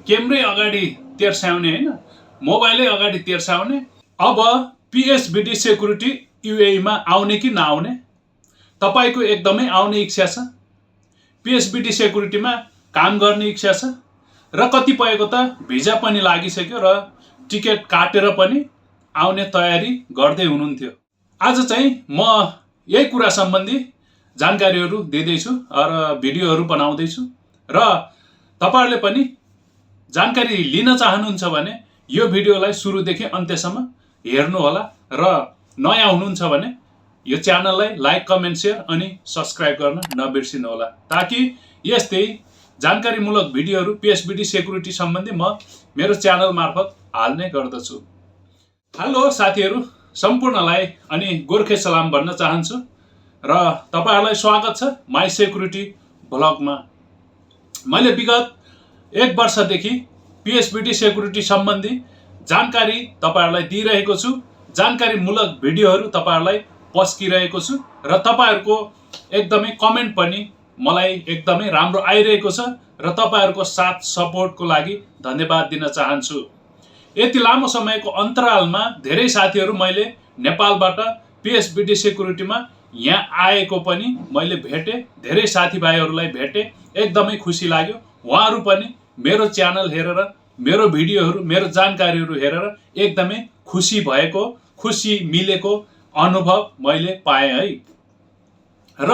क्यामेरै अगाडि तेर्स्याउने हैन, मोबाइलै अगाडि तेर्स्याउने। अब पिएसबिडी सेक्युरिटी युएईमा आउने कि नआउने, तपाईको एकदमै आउने इच्छा छ। पिएसबिडी सेक्युरिटीमा काम गर्ने इच्छा छ र कतिपयको त भिजा पनि लागिसक्यो र टिकट काटेर पनि आउने तयारी गर्दै हुनुहुन्थ्यो। आज चाहिँ म यही कुरा सम्बन्धी जानकारीहरू दिँदैछु र भिडियोहरू बनाउँदैछु र तपाईहरुले पनि जानकारी लिन चाहनुहुन्छ भने यो भिडियोलाई सुरुदेखि अन्त्यसम्म हेर्नु होला र नयाँ हुनुहुन्छ भने यो च्यानललाई लाइक, कमेन्ट, शेयर अनि सब्स्क्राइब गर्न नबिर्सिनु होला, ताकि यस्तै जानकारीमूलक भिडियोहरू पिएसबिडी सेक्युरिटी सम्बन्धी म मेरो च्यानल मार्फत हाल्ने गर्दछु। हेलो साथीहरू, सम्पूर्णलाई अनि गोर्खे सलाम भन्न चाहन्छु र तपाईहरुलाई स्वागत छ माई सेक्युरिटी भ्लगमा। मैले विगत 1 वर्षदेखि पिएसबिडी सेक्युरिटी सम्बन्धी जानकारी तपाईहरुलाई दिइरहेको छु, जानकारीमूलक भिडियोहरू तपाईहरुलाई पस्किरहेको छु र तपाईहरुको एकदमै कमेन्ट पनि मलाई एकदमै राम्रो आइरहेको छ र तपाईहरुको साथ सपोर्टको लागि धन्यवाद दिन चाहन्छु। यति लामो समयको अन्तरालमा धेरै साथीहरू मैले नेपालबाट पिएसबिडी सेक्युरिटीमा यहाँ आएको पनि मैले भेटे, धेरै साथीभाइहरूलाई भेटे, एकदमै खुसी लाग्यो। उहाँहरू पनि मेरो च्यानल हेरेर, मेरो भिडियोहरू, मेरो जानकारीहरू हेरेर एकदमै खुसी भएको, खुसी मिलेको अनुभव मैले पाएँ है। र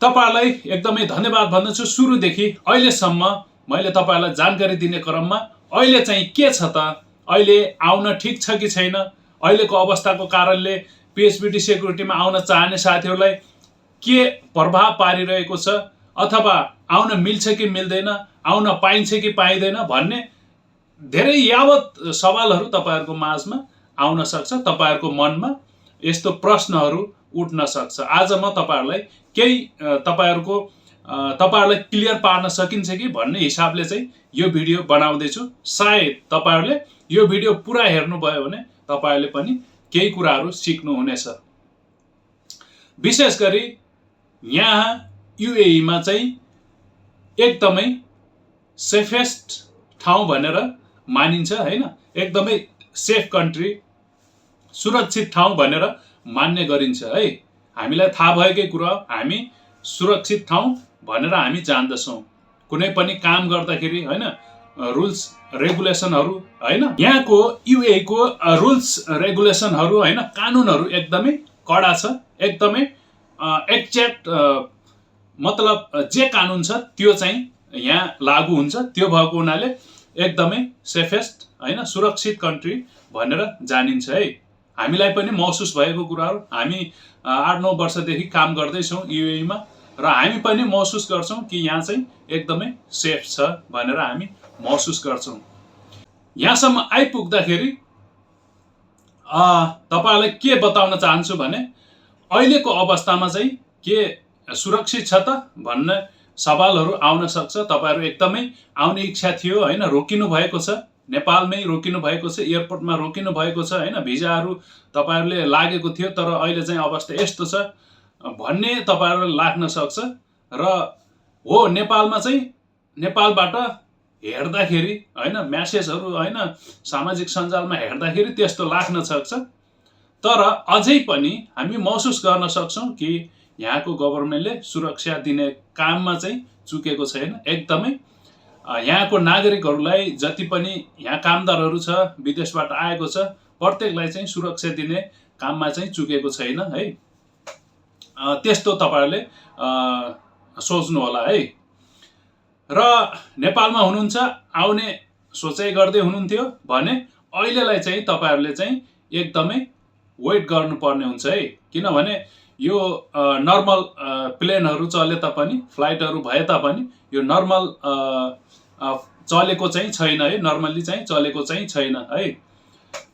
तपाईहरुलाई एकदमै धन्यवाद भन्दछु। सुरुदेखि अहिलेसम्म मैले तपाईहरुलाई जानकारी दिने क्रममा अहिले चाहिँ के छ त, अहिले आउन ठीक छ कि छैन, अहिलेको अवस्थाको कारणले पिएसबिडी सेक्युरिटीमा आउन चाहने साथीहरूलाई के प्रभाव पारिरहेको छ, अथवा आउन मिल्छ कि मिल्दैन, आउन पाइन्छ कि पाइँदैन भन्ने धेरै यावत सवालहरू तपाईहरुको माझमा आउन सक्छ, तपाईहरुको मनमा यस्तो प्रश्नहरू उठ्न सक्छ। आज म तपाईहरुलाई केही तपाईहरुलाई क्लियर पार्न सकिन्छ कि भन्ने हिसाबले चाहिँ यो भिडियो बनाउँदैछु। सायद तपाईहरुले यो भिडियो पुरा हेर्नुभयो भने तपाईहरुले पनि केही कुराहरू सिक्नुहुनेछ। विशेष गरी यहाँ युएईमा चाहिँ एकदमै सेफेस्ट ठाउँ भनेर मानिन्छ हैन, एकदमै सेफ कन्ट्री, सुरक्षित ठाउँ भनेर मान्ने गरिन्छ है। हामीलाई थाहा भएकै कुरा, हामी सुरक्षित ठाउँ भनेर हामी जान्दछौँ। कुनै पनि काम गर्दाखेरि हैन, रुल्स रेगुलेसनहरू हैन, यहाँको युएईको रुल्स रेगुलेसनहरू हैन, कानुनहरू एकदमै कडा छ, एकदमै एक्ज्याक्ट, मतलब जे कानुन छ त्यो चाहिँ यहाँ लागू हुन्छ। त्यो भएको हुनाले एकदमै सेफेस्ट हैन, सुरक्षित कन्ट्री भनेर जानिन्छ है। हामीलाई पनि महसुस भएको कुराहरू, हामी 8-9 वर्षदेखि काम गर्दैछौँ युएईमा र हामी पनि महसुस गर्छौँ कि यहाँ चाहिँ एकदमै सेफ छ भनेर हामी महसुस गर्छौँ। यहाँसम्म आइपुग्दाखेरि तपाईहरुलाई के बताउन चाहन्छु भने अहिलेको अवस्थामा चाहिँ के सुरक्षित छ त भन्ने सवालहरू आउन सक्छ। तपाईहरु एकदमै आउने इच्छा थियो हैन, रोकिनु भएको छ, नेपालमै रोकिनु भएको छ, एयरपोर्टमा रोकिनु भएको छ हैन, भिजाहरू तपाईहरुले लागेको थियो तर अहिले चाहिँ अवस्था यस्तो छ भन्ने तपाईहरुलाई लाग्न सक्छ। र हो, नेपालमा चाहिँ नेपालबाट हेर्दाखेरि हैन, मेसेजहरू हैन, सामाजिक सञ्जालमा हेर्दाखेरि त्यस्तो लाग्न सक्छ, तर अझै पनि हामी महसुस गर्न सक्छौं कि यहाँको गभर्नमेन्टले सुरक्षा दिने काममा चाहिँ चुकेको छैन। एकदमै यहाँको नागरिकहरूलाई, जति पनि यहाँ कामदारहरू छ, विदेशबाट आएको छ, प्रत्येकलाई चाहिँ सुरक्षा दिने काममा चाहिँ चुकेको छैन है। त्यस्तो तपाईहरुले सोच्नु होला है। र नेपालमा हुनुहुन्छ, आउने सोचाइ गर्दै हुनुहुन्थ्यो भने अहिलेलाई चाहिँ तपाईहरुले चाहिँ एकदमै वेट गर्नुपर्ने हुन्छ है। किनभने यो नर्मल प्लेनहरू चले तापनि, फ्लाइटहरू भए तापनि यो नर्मल चलेको चाहिँ छैन है, नर्मल्ली चाहिँ चलेको चाहिँ छैन है।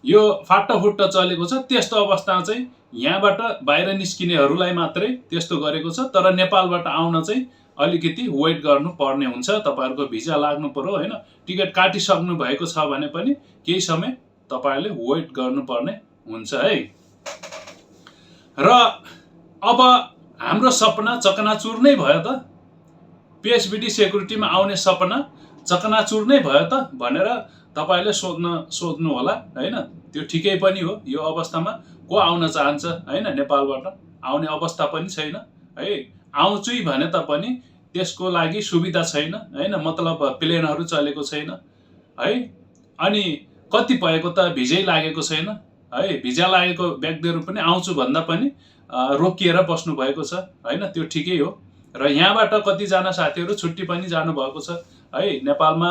यो फाटाफुट्टा चलेको छ। त्यस्तो अवस्थामा चाहिँ यहाँबाट बाहिर निस्किनेहरूलाई मात्रै त्यस्तो गरेको छ, तर नेपालबाट आउन चाहिँ अलिकति वेट गर्नु पर्ने हुन्छ। तपाईहरुको भिजा लाग्नु पर्यो हैन, टिकट काटिसक्नु भएको छ भने पनि केही समय तपाईहरुले वेट गर्नुपर्ने हुन्छ है। र अब हाम्रो सपना चकनाचुर नै भयो त। पिएसबिडी सेक्युरिटीमा आउने सपना चकनाचुर नै भयो त भनेर तपाईँले सोध्नु होला हैन। त्यो ठिकै पनि हो। यो अवस्थामा को आउन चाहन्छ हैन, नेपालबाट आउने अवस्था पनि छैन है। आउँछु भने पनि त्यसको लागि सुविधा छैन हैन, मतलब प्लेनहरू चलेको छैन है। अनि कतिपयको त भिजै लागेको छैन है। भिजा लागेको व्यक्तिहरू पनि आउँछु भन्दा पनि रोकिएर बस्नु भएको छ हैन। त्यो ठिकै हो। र यहाँबाट कतिजना साथीहरू छुट्टी पनि जानुभएको छ है। नेपालमा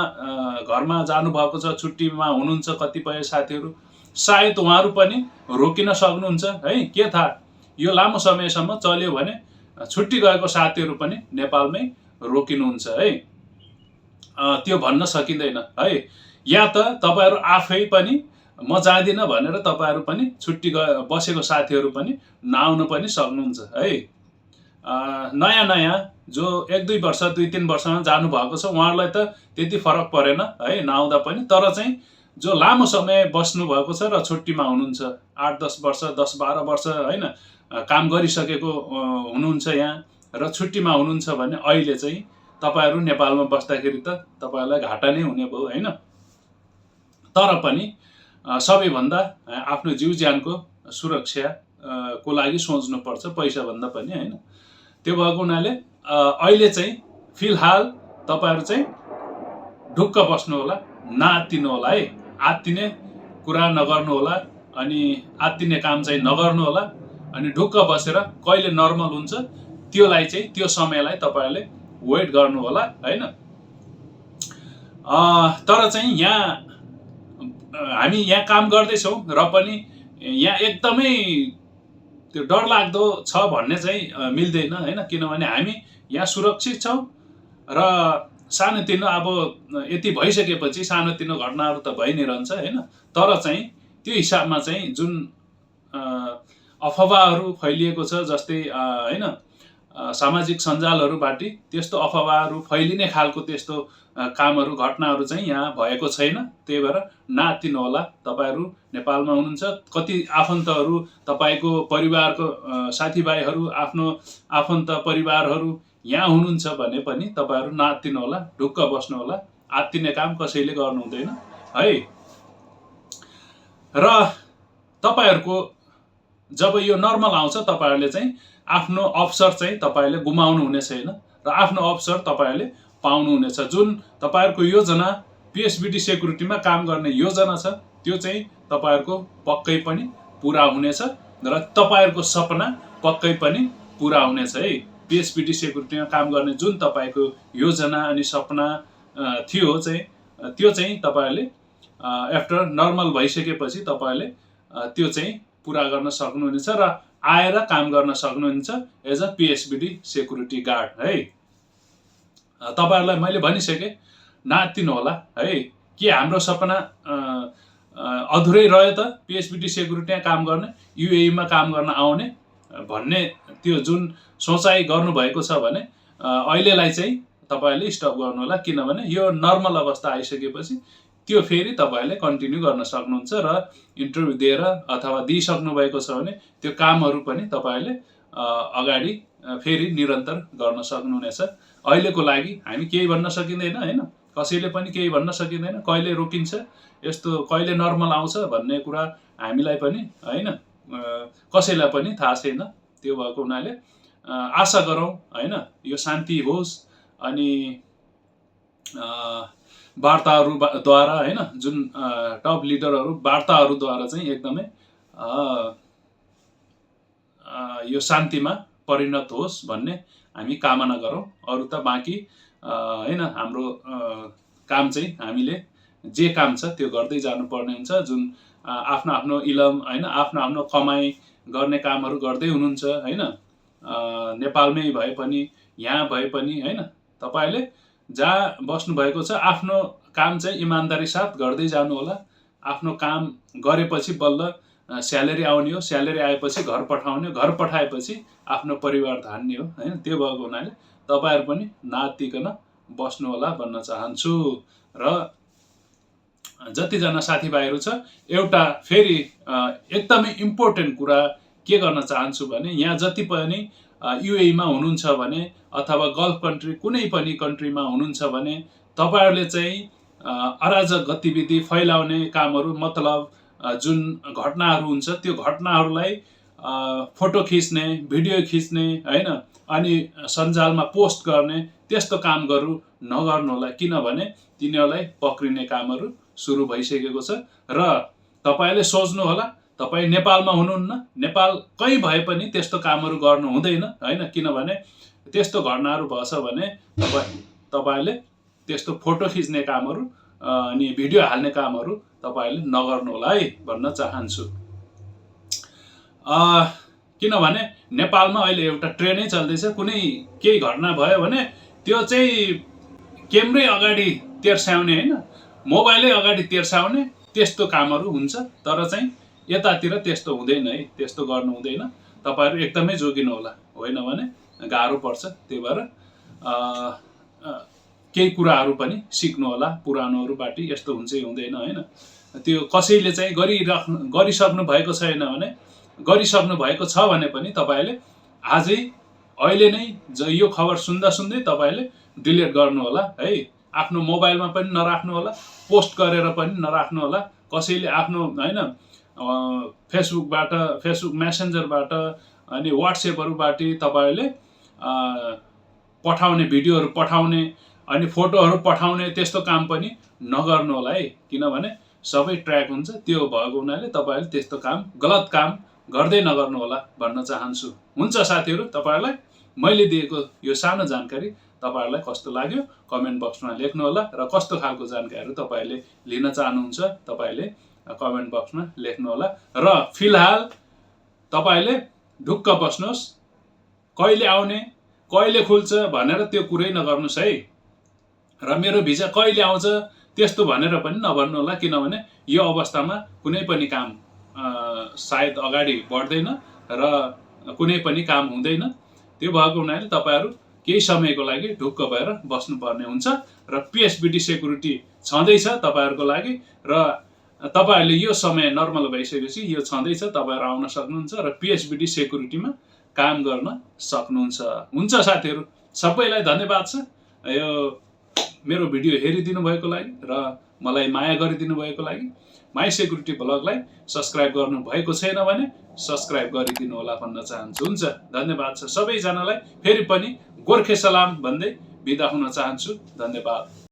घरमा जानुभएको छ, छुट्टीमा हुनुहुन्छ कतिपय साथीहरू। सायद उहाँहरू पनि रोकिन सक्नुहुन्छ है। के थाहा, यो लामो समयसम्म चल्यो भने छुट्टी गएको साथीहरू पनि नेपालमै रोकिनुहुन्छ है। त्यो भन्न सकिँदैन है। या त तपाईँहरू आफै पनि म जाँदिनँ भनेर तपाईँहरू पनि छुट्टी बसेको साथीहरू पनि नआउन पनि सक्नुहुन्छ है। नयाँ नयाँ जो 1-2 वर्ष 2-3 वर्षमा जानुभएको छ उहाँहरूलाई त त्यति फरक परेन है नआउँदा पनि। तर चाहिँ जो लामो समय बस्नुभएको छ र छुट्टीमा हुनुहुन्छ, 8-10 वर्ष 10-12 वर्ष होइन काम गरिसकेको हुनुहुन्छ यहाँ र छुट्टीमा हुनुहुन्छ भने अहिले चाहिँ तपाईँहरू नेपालमा बस्दाखेरि त तपाईँहरूलाई घाटा नै हुने भयो होइन। तर पनि सबैभन्दा आफ्नो जीव ज्यानको सुरक्षा को लागि सोच्नुपर्छ पैसा भन्दा पनि होइन। त्यो भएको हुनाले अहिले चाहिँ फिलहाल तपाईँहरू चाहिँ ढुक्क बस्नु होला, नआत्तिनु होला है। आत्तिने कुरा नगर्नु होला, अनि आत्तिने काम चाहिँ नगर्नु होला। अनि ढुक्क बसेर कहिले नर्मल हुन्छ त्योलाई चाहिँ त्यो समयलाई तपाईँहरूले वेट गर्नु होला हैन। तर चाहिँ यहाँ हामी यहाँ काम गर्दैछौँ र पनि यहाँ एकदमै त्यो डरलाग्दो छ भन्ने चाहिँ मिल्दैन हैन। किनभने हामी यहाँ सुरक्षित छौँ र सानोतिनो अब यति भइसकेपछि सानोतिनो घटनाहरू त भइ नै रहन्छ हैन। तर चाहिँ त्यो हिसाबमा चाहिँ जुन अफवाहहरू फैलिएको छ, जस्तै हैन सामाजिक सञ्जालहरूबाट त्यस्तो अफवाहहरू फैलिने खालको त्यस्तो कामहरू घटनाहरू चाहिँ यहाँ भएको छैन। त्यही भएर नआत्तिनु होला। तपाईँहरू नेपालमा हुनुहुन्छ, कति आफन्तहरू तपाईँको परिवारको साथीभाइहरू आफ्नो आफन्त परिवारहरू यहाँ हुनुहुन्छ भने पनि तपाईँहरू नआत्तिनु होला, ढुक्क बस्नु होला। आत्तिने काम कसैले गर्नु हुँदैन है। र तपाईँहरूको जब यो नर्मल आउँछ तपाईँहरूले चाहिँ आफ्नो अवसर चाहिँ तपाईँहरूले गुमाउनु हुने छैन र आफ्नो अवसर तपाईँहरूले पाउनु हुनेछ। जुन तपाईँहरूको योजना पिएसबिटी सेक्युरिटीमा काम गर्ने योजना छ त्यो चाहिँ तपाईँहरूको पक्कै पनि पुरा हुनेछ र तपाईँहरूको सपना पक्कै पनि पुरा हुनेछ है। पिएसबिटी सेक्युरिटीमा काम गर्ने जुन तपाईँको योजना अनि सपना थियो चाहिँ त्यो चाहिँ तपाईँहरूले आफ्टर नर्मल भइसकेपछि तपाईँहरूले त्यो चाहिँ पुरा गर्न सक्नुहुनेछ र आएर काम गर्न सक्नुहुन्छ एज अ पिएसबिटी सेक्युरिटी गार्ड है। तपाईँहरूलाई मैले भनिसकेँ, नआत्तिनु होला है। के हाम्रो सपना अधुरै रह्यो त पिएसबिटी सेक्युरिटीमा काम गर्ने, युएईमा काम गर्न आउने भन्ने त्यो जुन सोचाइ गर्नुभएको छ भने अहिलेलाई चाहिँ तपाईँहरूले स्टप गर्नु होला। किनभने यो नर्मल अवस्था आइसकेपछि त्यो फेरि तपाईँहरूले कन्टिन्यू गर्न सक्नुहुन्छ र इन्टरभ्यू दिएर अथवा दिइसक्नु भएको छ भने त्यो कामहरू पनि तपाईँहरूले अगाडि फेरि निरन्तर गर्न सक्नुहुनेछ। अहिलेको लागि हामी केही भन्न सकिँदैन हैन, कसैले पनि केही भन्न सकिँदैन। कहिले रोकिन्छ, यस्तो कहिले नर्मल आउँछ भन्ने कुरा हामीलाई पनि हैन कसैलाई पनि थाहा छैन। त्यो भएको हुनाले आशा गरौँ हैन यो शान्ति होस्। अनि वार्ताहरूद्वारा हैन जुन टप लिडरहरू वार्ताहरूद्वारा चाहिँ एकदमै यो शान्तिमा परिणत होस् भन्ने हामी कामना गरौँ। अरू त बाँकी हैन हाम्रो काम चाहिँ हामीले जे काम छ त्यो गर्दै जानुपर्ने हुन्छ। जुन आफ्नो आफ्नो इलम हैन आफ्नो आफ्नो कमाइ गर्ने कामहरू गर्दै हुनुहुन्छ हैन। नेपालमै भए पनि यहाँ भए पनि हैन तपाईले जहाँ बस्नु भएको छ आफ्नो काम चाहिँ इमानदारी साथ गर्दै जानु होला। आफ्नो काम गरेपछि बल्ल स्यालेरी आउने हो, स्यालेरी आएपछि घर पठाउने, घर पठाएपछि आफ्नो परिवार धान्ने हो हैन। त्यो भएको हुनाले तपाईहरु पनि नआत्तिकन बस्नु होला भन्न चाहन्छु। र जतिजना साथीभाइहरु छ एउटा फेरि एकदमै इम्पोर्टेन्ट कुरा के गर्न चाहन्छु भने यहाँ जति पनि युएई मा हुनुहुन्छ भने अथवा गल्फ कन्ट्री कुनै पनि कन्ट्रीमा हुनुहुन्छ भने तपाईहरुले चाहिँ अराजक गतिविधि फैलाउने कामहरु मतलब जुन घटनाहरु हुन्छ त्यो घटनाहरुलाई फोटो खिच्ने भिडियो खिच्ने हैन अनि सञ्जालमा पोस्ट गर्ने त्यस्तो काम नगर्नु होला किनभने तिनीहरुलाई पक्रिने कामहरु सुरु भइसकेको छ र तपाईले सोच्नु होला तपाई नेपालमा हुनुहुन्न नेपालकै भए पनि त्यस्तो कामहरु गर्नु हुँदैन हैन किनभने त्यस्तो घटनाहरु भएछ भने तपाईले त्यस्तो फोटो खिच्ने कामहरु अनि भिडियो हाल्ने कामहरु तपाईले नगर्नु होला है भन्न चाहन्छु। किनभने नेपालमा अहिले एउटा ट्रेन्डै चल्दैछ कुनै केही घटना भयो भने त्यो चाहिँ क्यामेरै अगाडि तेर्स्याउने हैन मोबाइलै अगाडि तेर्स्याउने त्यस्तो कामहरु हुन्छ तर चाहिँ यतातिर त्यस्तो हुँदैन है त्यस्तो गर्नु हुँदैन तपाईहरु एकदमै जोगिनु होला होइन भने गाह्रो पर्छ त्यही भएर केही कुराहरु पनि सिक्नु होला पुरानोहरुबाट यस्तो हुन्छ हुँदैन हैन त्यो कसैले चाहिँ गरिसक्नु भएको छैन भने गरिसक्नु भएको छ भने पनि तपाईले आजै अहिले नै यो खबर सुन्दा सुन्दै तपाईले डिलिट गर्नु होला है आफ्नो मोबाइलमा पनि नराख्नु होला पोस्ट गरेर पनि नराख्नु होला कसैले आफ्नो हैन फेसबुक मेसेन्जरबाट अनि व्हाट्सएपहरुबाट तपाईले पठाउने भिडियोहरु पठाउने अनि फोटोहरु पठाउने त्यस्तो काम पनि नगर्नु होला है किनभने सबै ट्र्याक हुन्छ त्यो भएको हुनाले तपाईले त्यस्तो काम गलत काम गर्दै नगर्नु होला भन्न चाहन्छु। हुन्छ साथीहरु तपाईहरुलाई मैले दिएको यो सानो जानकारी तपाईहरुलाई कस्तो लाग्यो कमेन्ट बक्समा लेख्नु होला र कस्तो खालको जानकारीहरु तपाईले लिन चाहनुहुन्छ तपाईले कमेन्ट बक्समा लेख्नु होला र फिलहाल तपाईले ढुक्क बस्नुहोस् कहिले आउने कहिले खुल्छ भनेर त्यो कुरै नगर्नुस् है र मेरो भिजा कहिले आउँछ त्यस्तो भनेर पनि नभन्नु होला किनभने यो अवस्थामा कुनै पनि काम सायद अगाडि बढ्दैन र कुनै पनि काम हुँदैन त्यो भएको हुनाले तपाईहरु केही समयको लागि ढुक्क भएर बस्नुपर्ने हुन्छ र पीएसबीडी सेक्युरिटी छँदैछ तपाईहरुको लागि र तपाईहरुले यो समय नर्मल भइसकेपछि यो छँदैछ तपाईहरु आउन सक्नुहुन्छ र पीएसबीडी सेक्युरिटीमा काम गर्न सक्नुहुन्छ। हुन्छ साथीहरु सबैलाई धन्यवाद छ यो मेरो भिडियो हेरिदिनु भएको लागि र मलाई माया गरिदिनु भएको लागि माई सेक्युरिटी ब्लगलाई सब्स्क्राइब गर्नु भएको छैन भने सब्स्क्राइब गरिदिनु होला भन्न चाहन्छु। हुन्छ धन्यवाद छ सबैजनालाई फेरि पनि गोर्खे सलाम भन्दै बिदा हुन चाहन्छु। धन्यवाद।